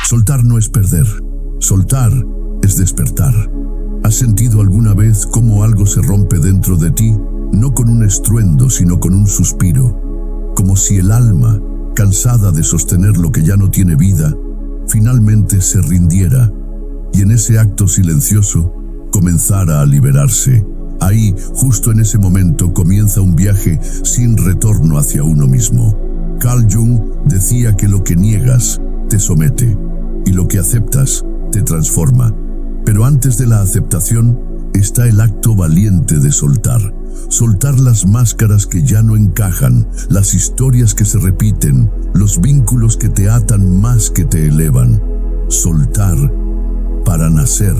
Soltar no es perder. Soltar es despertar. ¿Has sentido alguna vez cómo algo se rompe dentro de ti? No con un estruendo, sino con un suspiro. Como si el alma, cansada de sostener lo que ya no tiene vida, finalmente se rindiera y en ese acto silencioso comenzara a liberarse. Ahí, justo en ese momento, comienza un viaje sin retorno hacia uno mismo. Carl Jung decía que lo que niegas te somete y lo que aceptas te transforma. Pero antes de la aceptación está el acto valiente de soltar. Soltar las máscaras que ya no encajan, las historias que se repiten, los vínculos que te atan más que te elevan. Soltar para nacer.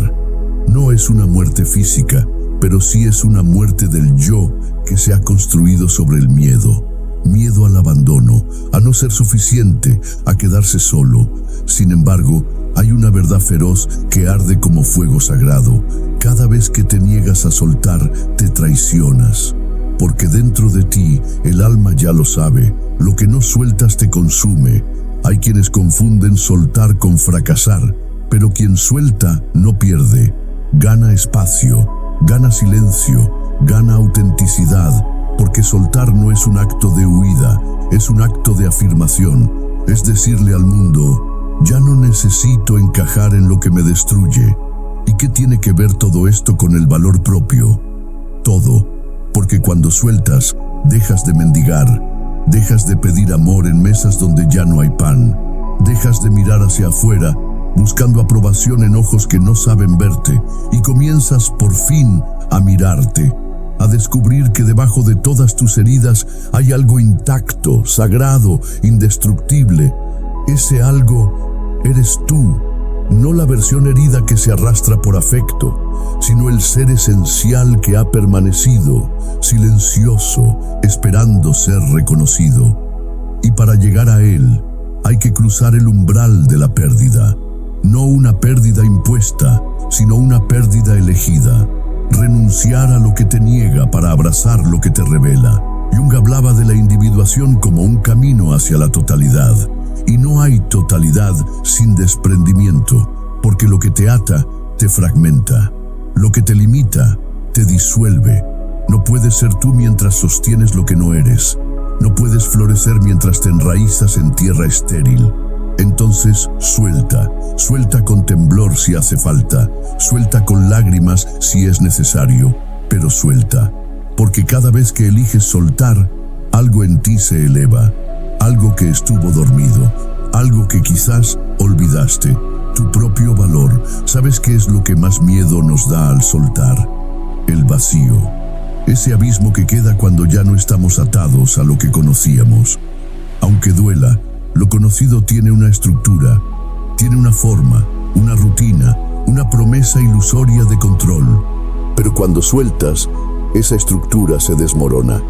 No es una muerte física, pero sí es una muerte del yo que se ha construido sobre el miedo. Miedo al abandono, a no ser suficiente, a quedarse solo. Sin embargo, hay una verdad feroz que arde como fuego sagrado. Cada vez que te niegas a soltar, te traicionas. Porque dentro de ti, el alma ya lo sabe, lo que no sueltas te consume. Hay quienes confunden soltar con fracasar, pero quien suelta no pierde. Gana espacio, gana silencio, gana autenticidad, porque soltar no es un acto de huida, es un acto de afirmación. Es decirle al mundo: ya no necesito encajar en lo que me destruye. ¿Y qué tiene que ver todo esto con el valor propio? Todo, porque cuando sueltas, dejas de mendigar, dejas de pedir amor en mesas donde ya no hay pan, dejas de mirar hacia afuera, buscando aprobación en ojos que no saben verte, y comienzas por fin a mirarte, a descubrir que debajo de todas tus heridas hay algo intacto, sagrado, indestructible. Ese algo eres tú, no la versión herida que se arrastra por afecto, sino el ser esencial que ha permanecido, silencioso, esperando ser reconocido. Y para llegar a él, hay que cruzar el umbral de la pérdida. No una pérdida impuesta, sino una pérdida elegida. Renunciar a lo que te niega para abrazar lo que te revela. Jung hablaba de la individuación como un camino hacia la totalidad. Y no hay totalidad sin desprendimiento, porque lo que te ata te fragmenta. Lo que te limita te disuelve. No puedes ser tú mientras sostienes lo que no eres. No puedes florecer mientras te enraizas en tierra estéril. Entonces suelta, suelta con temblor si hace falta, suelta con lágrimas si es necesario, pero suelta, porque cada vez que eliges soltar, algo en ti se eleva, algo que estuvo dormido, algo que quizás olvidaste, tu propio valor. ¿Sabes qué es lo que más miedo nos da al soltar? El vacío, ese abismo que queda cuando ya no estamos atados a lo que conocíamos. Aunque duela, lo conocido tiene una estructura, tiene una forma, una rutina, una promesa ilusoria de control. Pero cuando sueltas, esa estructura se desmorona.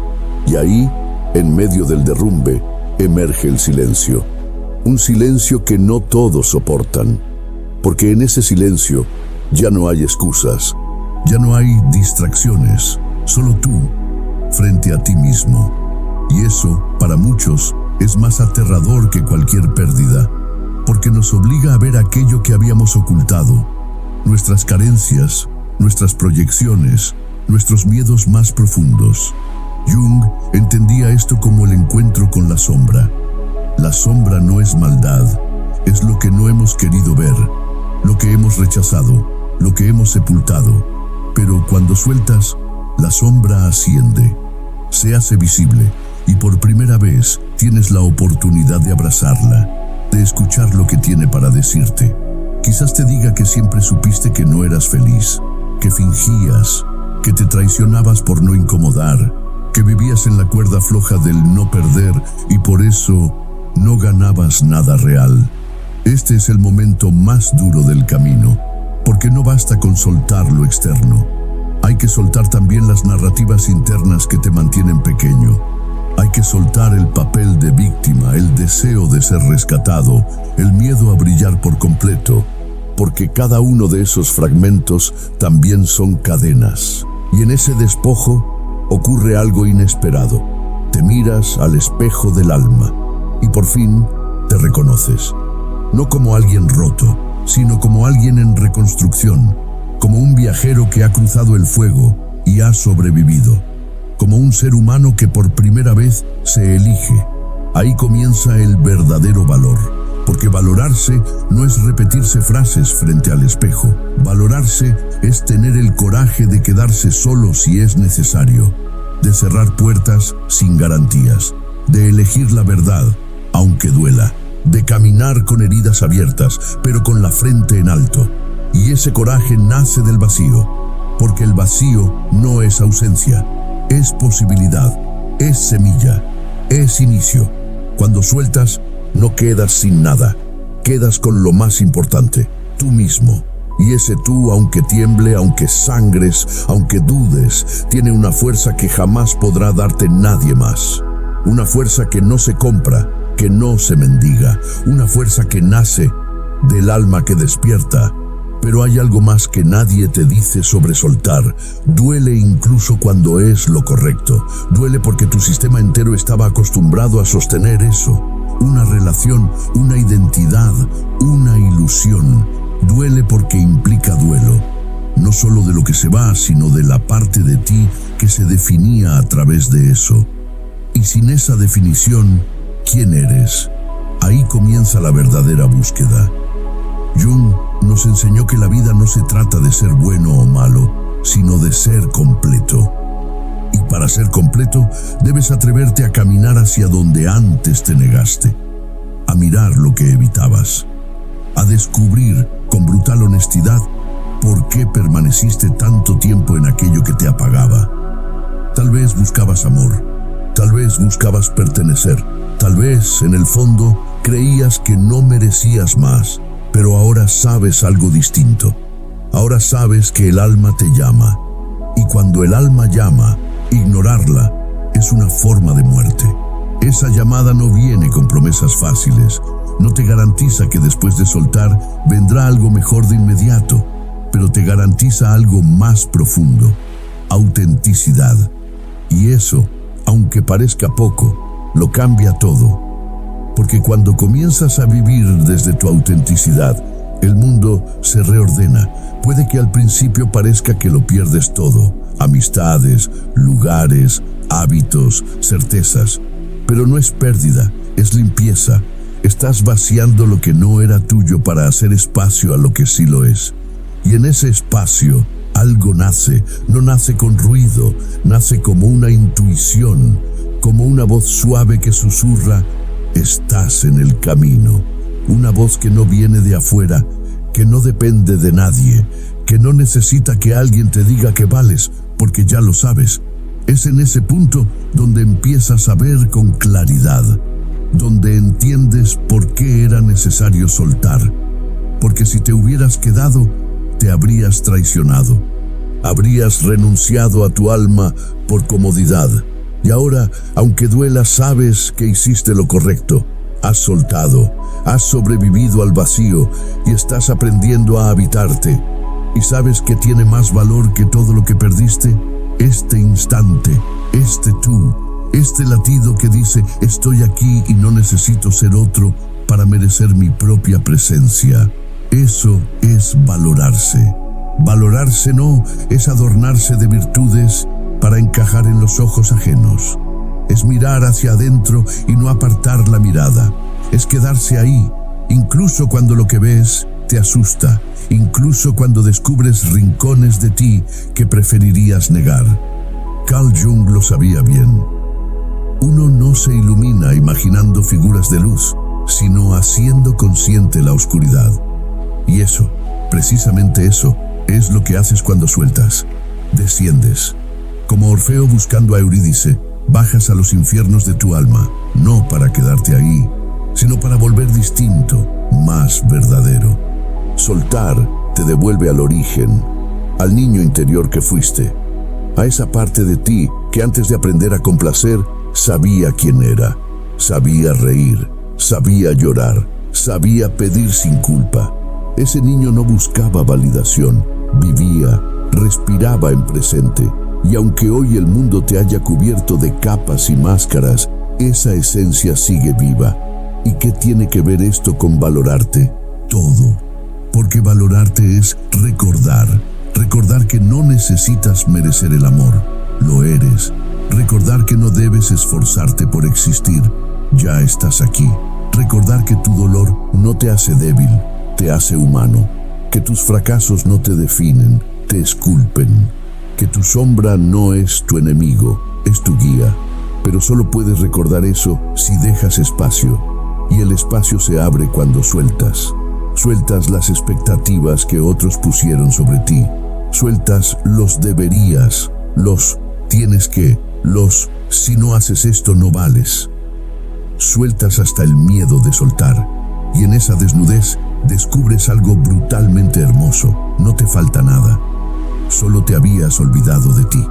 Y ahí, en medio del derrumbe, emerge el silencio. Un silencio que no todos soportan. Porque en ese silencio ya no hay excusas, ya no hay distracciones, solo tú, frente a ti mismo. Y eso, para muchos, es más aterrador que cualquier pérdida, porque nos obliga a ver aquello que habíamos ocultado, nuestras carencias, nuestras proyecciones, nuestros miedos más profundos. Jung entendía esto como el encuentro con la sombra. La sombra no es maldad, es lo que no hemos querido ver, lo que hemos rechazado, lo que hemos sepultado. Pero cuando sueltas, la sombra asciende, se hace visible, y por primera vez tienes la oportunidad de abrazarla, de escuchar lo que tiene para decirte. Quizás te diga que siempre supiste que no eras feliz, que fingías, que te traicionabas por no incomodar, que vivías en la cuerda floja del no perder y por eso no ganabas nada real. Este es el momento más duro del camino, porque no basta con soltar lo externo. Hay que soltar también las narrativas internas que te mantienen pequeño. Hay que soltar el papel de víctima, el deseo de ser rescatado, el miedo a brillar por completo, porque cada uno de esos fragmentos también son cadenas. Y en ese despojo ocurre algo inesperado. Te miras al espejo del alma y por fin te reconoces. no como alguien roto, sino como alguien en reconstrucción, como un viajero que ha cruzado el fuego y ha sobrevivido, como un ser humano que por primera vez se elige. Ahí comienza el verdadero valor, porque valorarse no es repetirse frases frente al espejo. Valorarse es tener el coraje de quedarse solo si es necesario, de cerrar puertas sin garantías, de elegir la verdad, aunque duela, de caminar con heridas abiertas, pero con la frente en alto. Y ese coraje nace del vacío, porque el vacío no es ausencia, es posibilidad, es semilla, es inicio. Cuando sueltas, no quedas sin nada, quedas con lo más importante, tú mismo. Y ese tú, aunque tiemble, aunque sangres, aunque dudes, tiene una fuerza que jamás podrá darte nadie más. Una fuerza que no se compra, que no se mendiga, una fuerza que nace del alma que despierta. Pero hay algo más que nadie te dice sobre soltar. Duele incluso cuando es lo correcto. Duele porque tu sistema entero estaba acostumbrado a sostener eso. Una relación, una identidad, una ilusión. Duele porque implica duelo. No solo de lo que se va, sino de la parte de ti que se definía a través de eso. Y sin esa definición, ¿quién eres? Ahí comienza la verdadera búsqueda. Jung nos enseñó que la vida no se trata de ser bueno o malo, sino de ser completo. Y para ser completo, debes atreverte a caminar hacia donde antes te negaste, a mirar lo que evitabas, a descubrir con brutal honestidad por qué permaneciste tanto tiempo en aquello que te apagaba. Tal vez buscabas amor, tal vez buscabas pertenecer, tal vez en el fondo creías que no merecías más. Pero ahora sabes algo distinto. Ahora sabes que el alma te llama. Y cuando el alma llama, ignorarla es una forma de muerte. Esa llamada no viene con promesas fáciles. No te garantiza que después de soltar vendrá algo mejor de inmediato, pero te garantiza algo más profundo: autenticidad. Y eso, aunque parezca poco, lo cambia todo. Porque cuando comienzas a vivir desde tu autenticidad, el mundo se reordena. Puede que al principio parezca que lo pierdes todo: amistades, lugares, hábitos, certezas. Pero no es pérdida, es limpieza. Estás vaciando lo que no era tuyo para hacer espacio a lo que sí lo es. Y en ese espacio algo nace. No nace con ruido, nace como una intuición, como una voz suave que susurra: estás en el camino. Una voz que no viene de afuera, que no depende de nadie, que no necesita que alguien te diga que vales, porque ya lo sabes. Es en ese punto donde empiezas a ver con claridad, donde entiendes por qué era necesario soltar. Porque si te hubieras quedado, te habrías traicionado. Habrías renunciado a tu alma por comodidad. Y ahora, aunque duela, sabes que hiciste lo correcto. Has soltado, has sobrevivido al vacío y estás aprendiendo a habitarte. ¿Y sabes que tiene más valor que todo lo que perdiste? Este instante, este tú, este latido que dice: estoy aquí y no necesito ser otro para merecer mi propia presencia. Eso es valorarse. Valorarse no es adornarse de virtudes para encajar en los ojos ajenos. Es mirar hacia adentro y no apartar la mirada. Es quedarse ahí, incluso cuando lo que ves te asusta, incluso cuando descubres rincones de ti que preferirías negar. Carl Jung lo sabía bien. Uno no se ilumina imaginando figuras de luz, sino haciendo consciente la oscuridad. Y eso, precisamente eso, es lo que haces cuando sueltas. Desciendes. Como Orfeo buscando a Eurídice, bajas a los infiernos de tu alma, no para quedarte ahí, sino para volver distinto, más verdadero. Soltar te devuelve al origen, al niño interior que fuiste, a esa parte de ti que antes de aprender a complacer, sabía quién era, sabía reír, sabía llorar, sabía pedir sin culpa. Ese niño no buscaba validación, vivía, respiraba en presente. Y aunque hoy el mundo te haya cubierto de capas y máscaras, esa esencia sigue viva. ¿Y qué tiene que ver esto con valorarte? Todo. Porque valorarte es recordar. Recordar que no necesitas merecer el amor. Lo eres. Recordar que no debes esforzarte por existir. Ya estás aquí. Recordar que tu dolor no te hace débil, te hace humano. Que tus fracasos no te definen, te esculpen. Que tu sombra no es tu enemigo, es tu guía. Pero solo puedes recordar eso si dejas espacio. Y el espacio se abre cuando sueltas. Sueltas las expectativas que otros pusieron sobre ti. Sueltas los deberías, los tienes que, los si no haces esto no vales. Sueltas hasta el miedo de soltar. Y en esa desnudez descubres algo brutalmente hermoso. No te falta nada. Solo te habías olvidado de ti.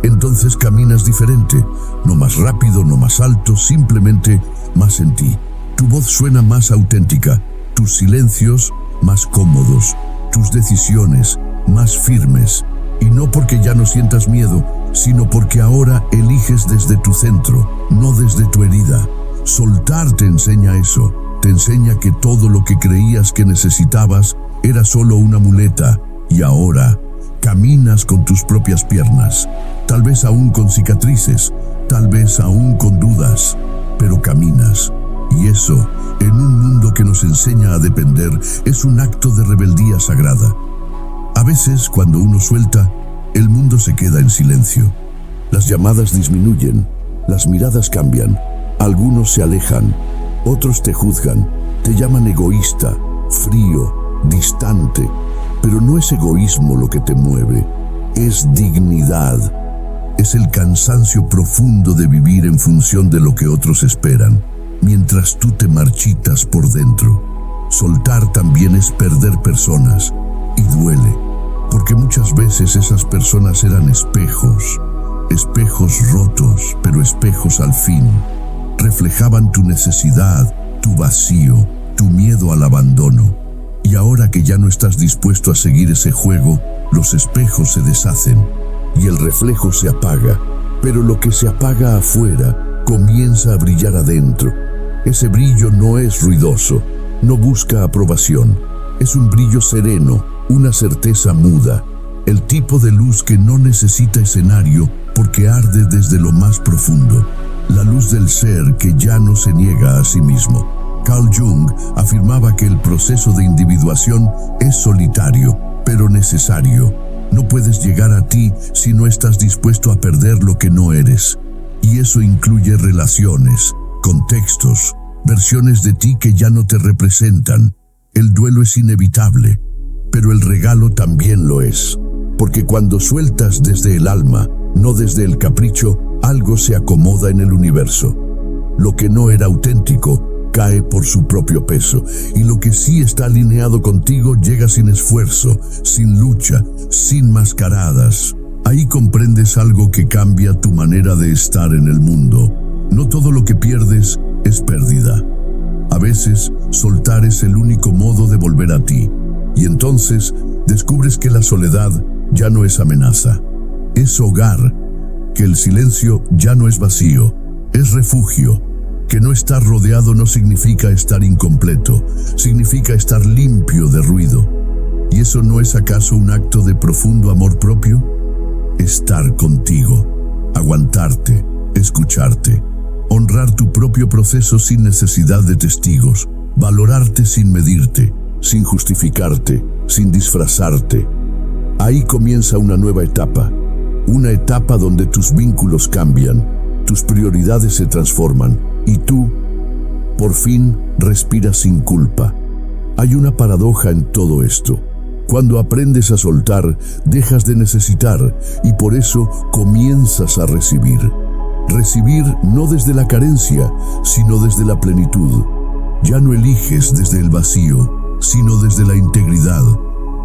Entonces caminas diferente, no más rápido, no más alto, simplemente más en ti. Tu voz suena más auténtica, tus silencios más cómodos, tus decisiones más firmes. Y no porque ya no sientas miedo, sino porque ahora eliges desde tu centro, no desde tu herida. Soltar te enseña eso, te enseña que todo lo que creías que necesitabas era solo una muleta, y ahora caminas con tus propias piernas, tal vez aún con cicatrices, tal vez aún con dudas, pero caminas. Y eso, en un mundo que nos enseña a depender, es un acto de rebeldía sagrada. A veces, cuando uno suelta, el mundo se queda en silencio. Las llamadas disminuyen, las miradas cambian, algunos se alejan, otros te juzgan, te llaman egoísta, frío, distante. Pero no es egoísmo lo que te mueve, es dignidad. Es el cansancio profundo de vivir en función de lo que otros esperan, mientras tú te marchitas por dentro. Soltar también es perder personas, y duele, porque muchas veces esas personas eran espejos rotos, pero espejos al fin. Reflejaban tu necesidad, tu vacío, tu miedo al abandono. Y ahora que ya no estás dispuesto a seguir ese juego, los espejos se deshacen y el reflejo se apaga. Pero lo que se apaga afuera comienza a brillar adentro. Ese brillo no es ruidoso, no busca aprobación. Es un brillo sereno, una certeza muda. El tipo de luz que no necesita escenario porque arde desde lo más profundo. La luz del ser que ya no se niega a sí mismo. Carl Jung afirmaba que el proceso de individuación es solitario, pero necesario. No puedes llegar a ti si no estás dispuesto a perder lo que no eres. Y eso incluye relaciones, contextos, versiones de ti que ya no te representan. El duelo es inevitable, pero el regalo también lo es. Porque cuando sueltas desde el alma, no desde el capricho, algo se acomoda en el universo. Lo que no era auténtico cae por su propio peso, y lo que sí está alineado contigo llega sin esfuerzo, sin lucha, sin mascaradas. Ahí comprendes algo que cambia tu manera de estar en el mundo. No todo lo que pierdes es pérdida. A veces, soltar es el único modo de volver a ti, y entonces descubres que la soledad ya no es amenaza, es hogar, que el silencio ya no es vacío, es refugio. Que no estar rodeado no significa estar incompleto, significa estar limpio de ruido. ¿Y eso no es acaso un acto de profundo amor propio? Estar contigo, aguantarte, escucharte, honrar tu propio proceso sin necesidad de testigos, valorarte sin medirte, sin justificarte, sin disfrazarte. Ahí comienza una nueva etapa, una etapa donde tus vínculos cambian, tus prioridades se transforman. Y tú, por fin, respiras sin culpa. Hay una paradoja en todo esto. Cuando aprendes a soltar, dejas de necesitar y por eso comienzas a recibir. Recibir no desde la carencia, sino desde la plenitud. Ya no eliges desde el vacío, sino desde la integridad.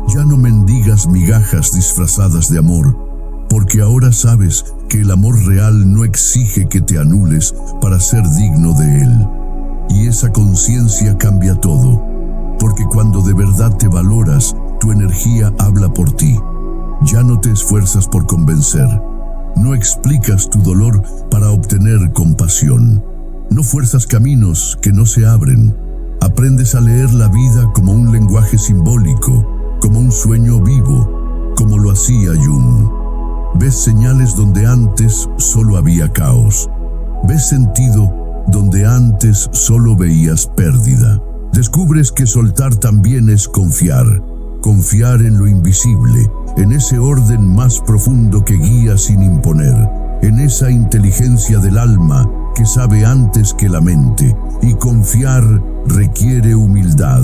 Ya no mendigas migajas disfrazadas de amor, porque ahora sabes que el amor real no exige que te anules para ser digno de él. Y esa conciencia cambia todo, porque cuando de verdad te valoras, tu energía habla por ti. Ya no te esfuerzas por convencer, no explicas tu dolor para obtener compasión. No fuerzas caminos que no se abren. Aprendes a leer la vida como un lenguaje simbólico, como un sueño vivo, como lo hacía Jung. Ves señales donde antes solo había caos. Ves sentido donde antes solo veías pérdida. Descubres que soltar también es confiar. Confiar en lo invisible, en ese orden más profundo que guía sin imponer, en esa inteligencia del alma que sabe antes que la mente. Y confiar requiere humildad.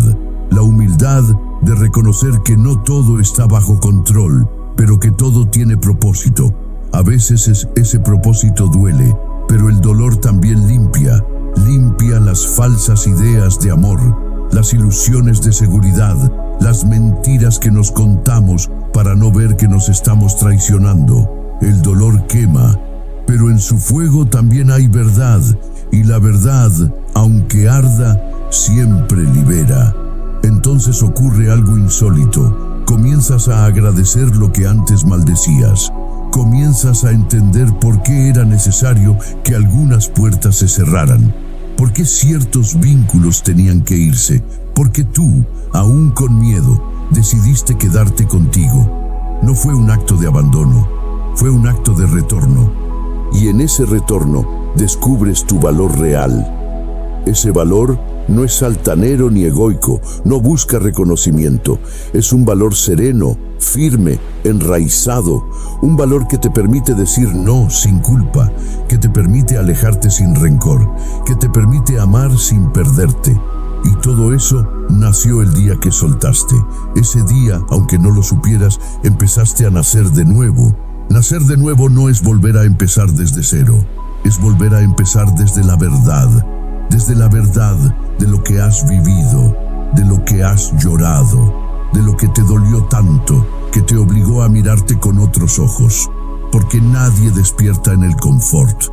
La humildad de reconocer que no todo está bajo control, pero que todo tiene propósito. A veces ese propósito duele, pero el dolor también limpia las falsas ideas de amor, las ilusiones de seguridad, las mentiras que nos contamos para no ver que nos estamos traicionando. El dolor quema, pero en su fuego también hay verdad, y la verdad, aunque arda, siempre libera. Entonces ocurre algo insólito. Comienzas a agradecer lo que antes maldecías. Comienzas a entender por qué era necesario que algunas puertas se cerraran, por qué ciertos vínculos tenían que irse, porque tú, aún con miedo, decidiste quedarte contigo. No fue un acto de abandono, fue un acto de retorno. Y en ese retorno descubres tu valor real. Ese valor no es altanero ni egoico, no busca reconocimiento. Es un valor sereno, firme, enraizado, un valor que te permite decir no sin culpa, que te permite alejarte sin rencor, que te permite amar sin perderte. Y todo eso nació el día que soltaste. Ese día, aunque no lo supieras, empezaste a nacer de nuevo. Nacer de nuevo no es volver a empezar desde cero, es volver a empezar desde la verdad de lo que has vivido, de lo que has llorado, de lo que te dolió tanto, que te obligó a mirarte con otros ojos, porque nadie despierta en el confort.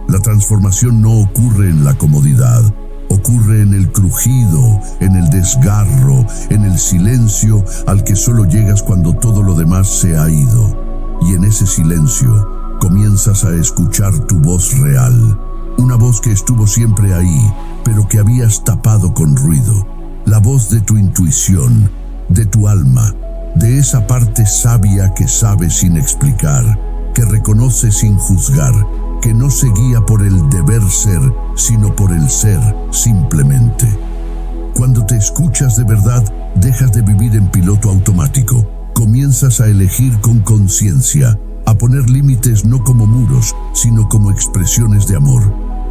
La transformación no ocurre en la comodidad, ocurre en el crujido, en el desgarro, en el silencio al que solo llegas cuando todo lo demás se ha ido. Y en ese silencio comienzas a escuchar tu voz real, una voz que estuvo siempre ahí, pero que habías tapado con ruido. La voz de tu intuición, de tu alma, de esa parte sabia que sabe sin explicar, que reconoce sin juzgar, que no se guía por el deber ser, sino por el ser simplemente. Cuando te escuchas de verdad, dejas de vivir en piloto automático. Comienzas a elegir con conciencia, a poner límites no como muros, sino como expresiones de amor,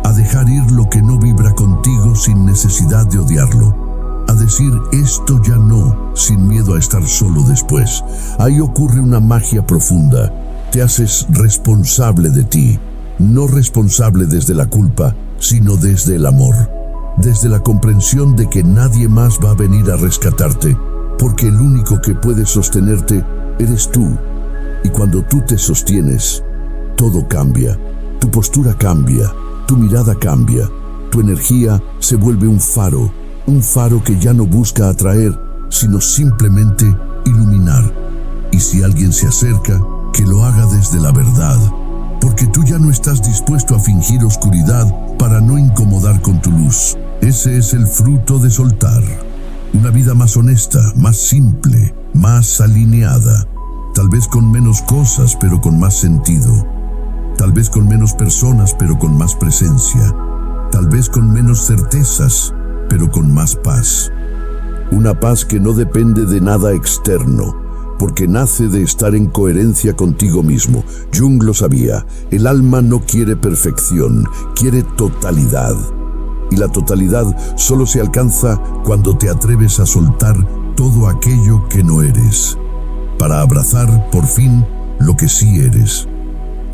a dejar ir lo que no vibra contigo sin necesidad de odiarlo, a decir esto ya no, sin miedo a estar solo después. Ahí ocurre una magia profunda. Te haces responsable de ti, no responsable desde la culpa, sino desde el amor, desde la comprensión de que nadie más va a venir a rescatarte, porque el único que puede sostenerte eres tú. Y cuando tú te sostienes, todo cambia. Tu postura cambia, tu mirada cambia, tu energía se vuelve un faro que ya no busca atraer, sino simplemente iluminar. Y si alguien se acerca, que lo haga desde la verdad, porque tú ya no estás dispuesto a fingir oscuridad para no incomodar con tu luz. Ese es el fruto de soltar. Una vida más honesta, más simple, más alineada. Tal vez con menos cosas, pero con más sentido. Tal vez con menos personas, pero con más presencia. Tal vez con menos certezas, pero con más paz. Una paz que no depende de nada externo, porque nace de estar en coherencia contigo mismo. Jung lo sabía. El alma no quiere perfección, quiere totalidad. Y la totalidad solo se alcanza cuando te atreves a soltar todo aquello que no eres, para abrazar, por fin, lo que sí eres.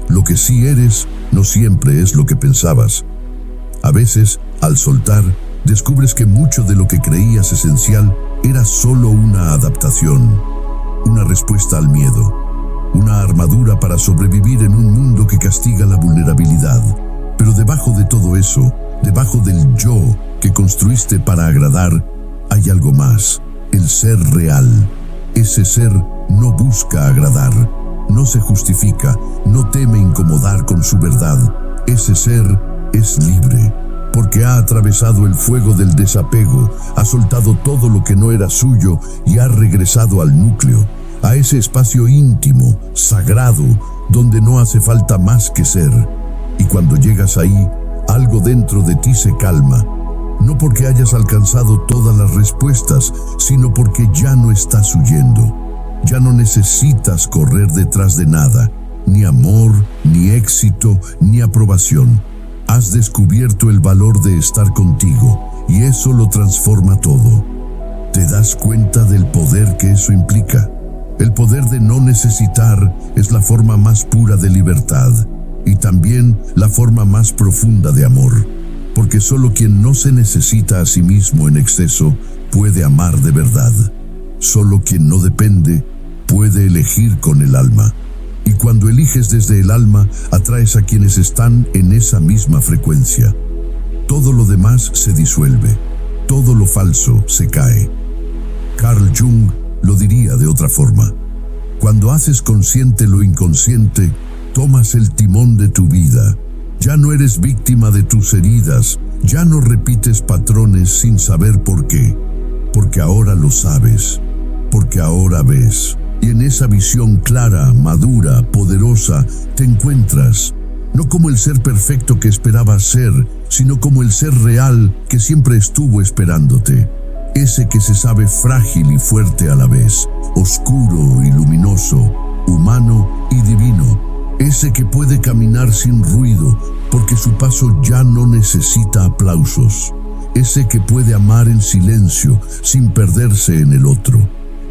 Lo que sí eres no siempre es lo que pensabas. A veces, al soltar, descubres que mucho de lo que creías esencial era solo una adaptación, una respuesta al miedo, una armadura para sobrevivir en un mundo que castiga la vulnerabilidad. Pero debajo de todo eso, debajo del yo que construiste para agradar, hay algo más, el ser real. Ese ser no busca agradar, no se justifica, no teme incomodar con su verdad. Ese ser es libre, porque ha atravesado el fuego del desapego, ha soltado todo lo que no era suyo y ha regresado al núcleo, a ese espacio íntimo, sagrado, donde no hace falta más que ser. Y cuando llegas ahí, algo dentro de ti se calma, no porque hayas alcanzado todas las respuestas, sino porque ya no estás huyendo. Ya no necesitas correr detrás de nada, ni amor, ni éxito, ni aprobación. Has descubierto el valor de estar contigo, y eso lo transforma todo. ¿Te das cuenta del poder que eso implica? El poder de no necesitar es la forma más pura de libertad, y también la forma más profunda de amor, porque solo quien no se necesita a sí mismo en exceso puede amar de verdad. Solo quien no depende puede elegir con el alma. Y cuando eliges desde el alma, atraes a quienes están en esa misma frecuencia. Todo lo demás se disuelve, todo lo falso se cae. Carl Jung lo diría de otra forma: cuando haces consciente lo inconsciente, tomas el timón de tu vida. Ya no eres víctima de tus heridas, ya no repites patrones sin saber por qué, porque ahora lo sabes, porque ahora ves. Y en esa visión clara, madura, poderosa, te encuentras, no como el ser perfecto que esperabas ser, sino como el ser real que siempre estuvo esperándote. Ese que se sabe frágil y fuerte a la vez, oscuro y luminoso, humano y divino. Ese que puede caminar sin ruido, porque su paso ya no necesita aplausos. Ese que puede amar en silencio, sin perderse en el otro.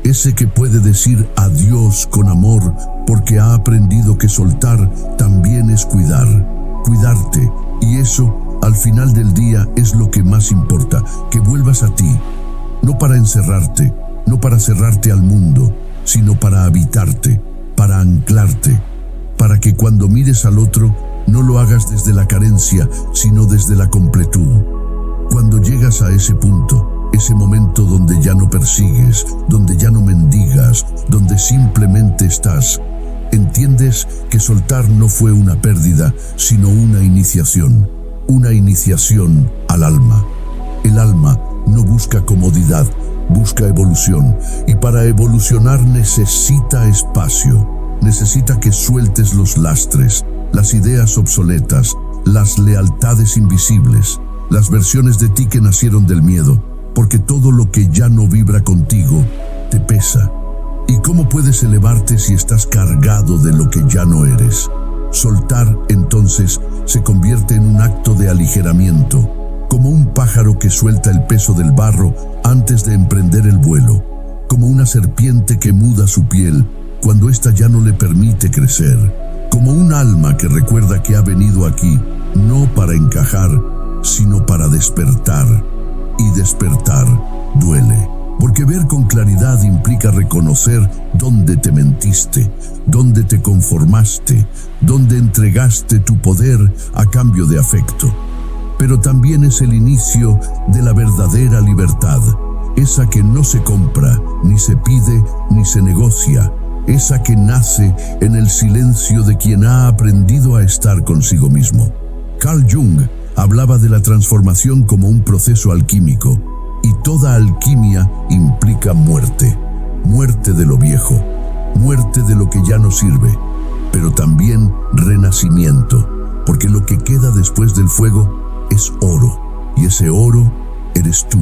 Ese que puede decir adiós con amor, porque ha aprendido que soltar también es cuidar, cuidarte. Y eso, al final del día, es lo que más importa, que vuelvas a ti. No para encerrarte, no para cerrarte al mundo, sino para habitarte, para anclarte, para que cuando mires al otro, no lo hagas desde la carencia, sino desde la completud. Cuando llegas a ese punto, ese momento donde ya no persigues, donde ya no mendigas, donde simplemente estás, entiendes que soltar no fue una pérdida, sino una iniciación al alma. El alma no busca comodidad, busca evolución, y para evolucionar necesita espacio. Necesita que sueltes los lastres, las ideas obsoletas, las lealtades invisibles, las versiones de ti que nacieron del miedo, porque todo lo que ya no vibra contigo te pesa. ¿Y cómo puedes elevarte si estás cargado de lo que ya no eres? Soltar, entonces, se convierte en un acto de aligeramiento, como un pájaro que suelta el peso del barro antes de emprender el vuelo, como una serpiente que muda su piel cuando ésta ya no le permite crecer, como un alma que recuerda que ha venido aquí, no para encajar, sino para despertar. Y despertar duele, porque ver con claridad implica reconocer dónde te mentiste, dónde te conformaste, dónde entregaste tu poder a cambio de afecto. Pero también es el inicio de la verdadera libertad, esa que no se compra, ni se pide, ni se negocia, esa que nace en el silencio de quien ha aprendido a estar consigo mismo. Carl Jung hablaba de la transformación como un proceso alquímico, y toda alquimia implica muerte, muerte de lo viejo, muerte de lo que ya no sirve, pero también renacimiento, porque lo que queda después del fuego es oro, y ese oro eres tú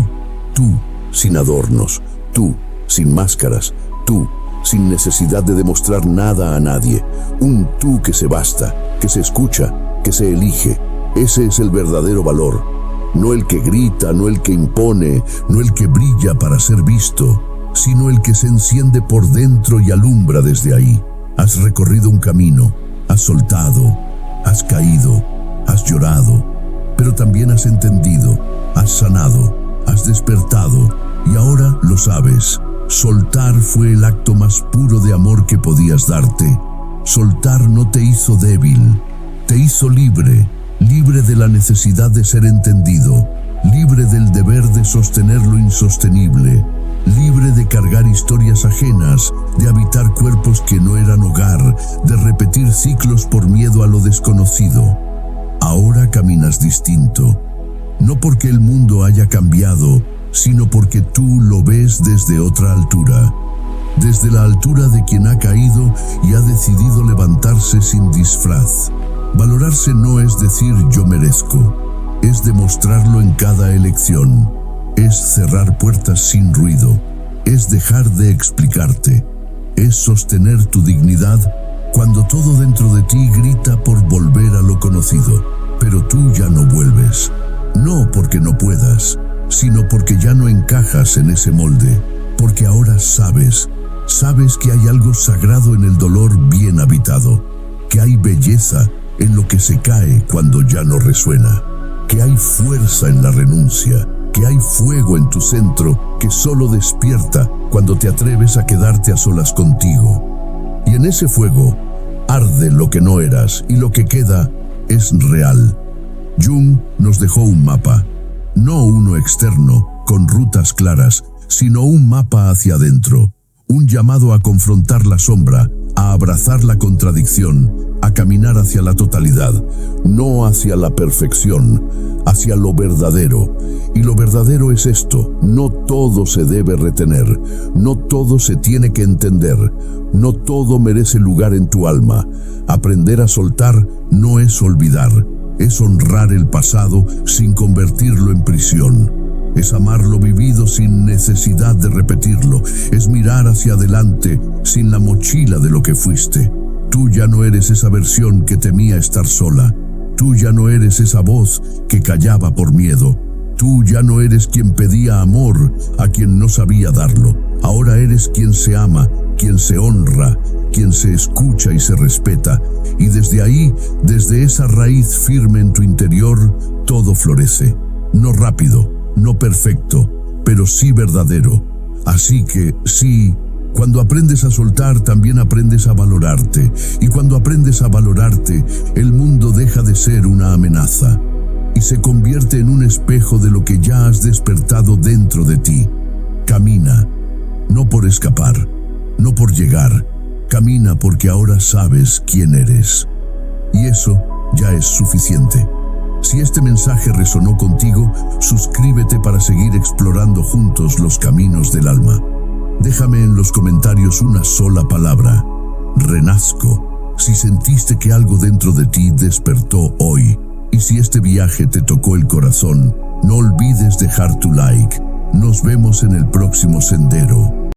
sin adornos, tú sin máscaras, tú sin necesidad de demostrar nada a nadie, un tú que se basta, que se escucha, que se elige. Ese es el verdadero valor, no el que grita, no el que impone, no el que brilla para ser visto, sino el que se enciende por dentro y alumbra desde ahí. Has recorrido un camino, has soltado, has caído, has llorado, pero también has entendido, has sanado, has despertado y ahora lo sabes. Soltar fue el acto más puro de amor que podías darte. Soltar no te hizo débil, te hizo libre, libre de la necesidad de ser entendido, libre del deber de sostener lo insostenible, libre de cargar historias ajenas, de habitar cuerpos que no eran hogar, de repetir ciclos por miedo a lo desconocido. Ahora caminas distinto, no porque el mundo haya cambiado, sino porque tú lo ves desde otra altura, desde la altura de quien ha caído y ha decidido levantarse sin disfraz. Valorarse no es decir yo merezco, es demostrarlo en cada elección, es cerrar puertas sin ruido, es dejar de explicarte, es sostener tu dignidad cuando todo dentro de ti grita por volver a lo conocido, pero tú ya no vuelves, no porque no puedas, sino porque ya no encajas en ese molde, porque ahora sabes que hay algo sagrado en el dolor bien habitado, que hay belleza en lo que se cae cuando ya no resuena, que hay fuerza en la renuncia, que hay fuego en tu centro que solo despierta cuando te atreves a quedarte a solas contigo. Y en ese fuego arde lo que no eras y lo que queda es real. Jung nos dejó un mapa, no uno externo con rutas claras, sino un mapa hacia adentro, un llamado a confrontar la sombra, a abrazar la contradicción, a caminar hacia la totalidad, no hacia la perfección, hacia lo verdadero. Y lo verdadero es esto: no todo se debe retener, no todo se tiene que entender, no todo merece lugar en tu alma. Aprender a soltar no es olvidar, es honrar el pasado sin convertirlo en prisión. Es amar lo vivido sin necesidad de repetirlo, es mirar hacia adelante sin la mochila de lo que fuiste. Tú ya no eres esa versión que temía estar sola, tú ya no eres esa voz que callaba por miedo, tú ya no eres quien pedía amor a quien no sabía darlo. Ahora eres quien se ama, quien se honra, quien se escucha y se respeta, y desde ahí, desde esa raíz firme en tu interior, todo florece, no rápido, no perfecto, pero sí verdadero. Así que, sí, cuando aprendes a soltar, también aprendes a valorarte. Y cuando aprendes a valorarte, el mundo deja de ser una amenaza y se convierte en un espejo de lo que ya has despertado dentro de ti. Camina, no por escapar, no por llegar. Camina porque ahora sabes quién eres. Y eso ya es suficiente. Si este mensaje resonó contigo, suscríbete para seguir explorando juntos los caminos del alma. Déjame en los comentarios una sola palabra: renazco. Si sentiste que algo dentro de ti despertó hoy, y si este viaje te tocó el corazón, no olvides dejar tu like. Nos vemos en el próximo sendero.